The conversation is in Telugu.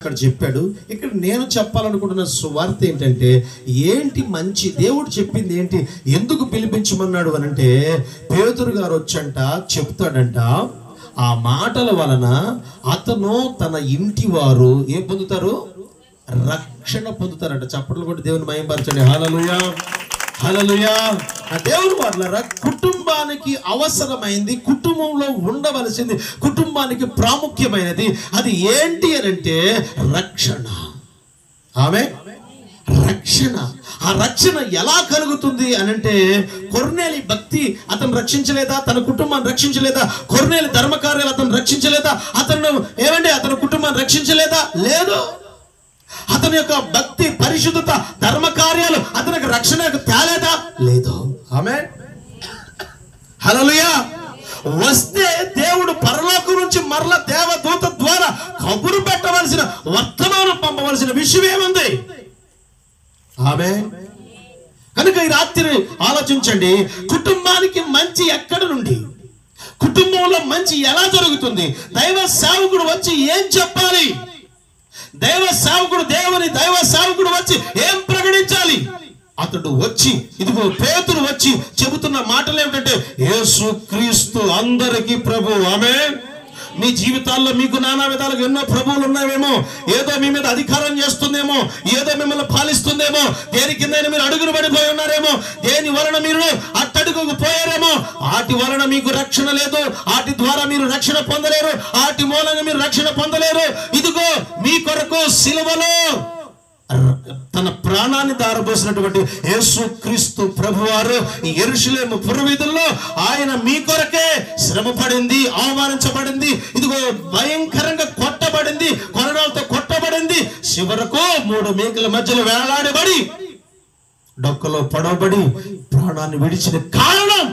ఇక్కడ చెప్పాడు. ఇక్కడ నేను చెప్పాలనుకుంటున్న సువార్త ఏంటంటే, ఏంటి మంచి దేవుడు చెప్పింది ఏంటి, ఎందుకు పిలిపించమన్నాడు అని అంటే, పేతురు గారు వచ్చంట చెప్తాడంట, ఆ మాటల వలన అతను తన ఇంటి వారు ఏం పొందుతారు, రక్షణ పొందుతారంట. చప్పట్లు కొట్టి దేవుని మహిమపరచండి. హల్లెలూయా, హల్లెలూయా. ఆ దేవుని వాళ్ళ కుటుంబానికి అవసరమైంది, కుటుంబంలో ఉండవలసింది, కుటుంబానికి ప్రాముఖ్యమైనది అది ఏంటి అని అంటే రక్షణ. ఆమె రక్షణ. ఆ రక్షణ ఎలా కలుగుతుంది అని అంటే, కొర్నేలి భక్తి అతను రక్షించలేదా, తన కుటుంబాన్ని రక్షించలేదా? కొర్నేలి ధర్మకార్యాలు అతను రక్షించలేదా? అతను కుటుంబాన్ని రక్షించలేదా? లేదు. అతని యొక్క భక్తి, పరిశుద్ధత, ధర్మ కార్యాలు అతనికి రక్షణ తేలేదా? లేదు. ఆమేన్, హల్లెలూయా. వస్తే దేవుడు పరలోకం నుంచి మరల దేవదూత ద్వారా కబురు పెట్టవలసిన, వర్తమానం పంపవలసిన విషయం ఏముంది? ఆమేన్. కనుక ఈ రాత్రి ఆలోచించండి, కుటుంబానికి మంచి ఎక్కడి నుండి, కుటుంబంలో మంచి ఎలా జరుగుతుంది? దైవ సేవకుడు వచ్చి ఏం చెప్పాలి? దైవ సేవకుడు వచ్చి ఏం ప్రకటించాలి? అతడు వచ్చి, ఇదిగో పేతురు వచ్చి చెబుతున్న మాటలు ఏమిటంటే, యేసుక్రీస్తు అందరికీ ప్రభు. ఆమేన్. మీ జీవితాల్లో మీకు నానా విధాలుగా ఎన్నో ప్రభువులు ఉన్నాయేమో, ఏదో మీ మీద అధికారం చేస్తుందేమో, ఏదో మిమ్మల్ని పాలిస్తుందేమో, దేని కింద మీరు అడుగులు పడిపోయి ఉన్నారేమో, దేని వలన మీరు అట్టడుగుకు పోయారేమో, వాటి వలన మీకు రక్షణ లేదు, వాటి ద్వారా మీరు రక్షణ పొందలేరు, వాటి మూలంగా మీరు రక్షణ పొందలేరు. ఇదిగో మీ కొరకు సిలువలో తన ప్రాణాన్ని దారబోసినటువంటి యేసుక్రీస్తు ప్రభువారు యెరూషలేము పురవీధుల్లో ఆయన మీ కొరకే శ్రమ పడింది, అవమానించబడింది, ఇదిగో భయంకరంగా కొట్టబడింది, కొరడాలతో కొట్టబడింది, చివరకు 3 మేకుల మధ్యలో వేలాడబడి డొక్కలో పడవబడి ప్రాణాన్ని విడిచిన కారణం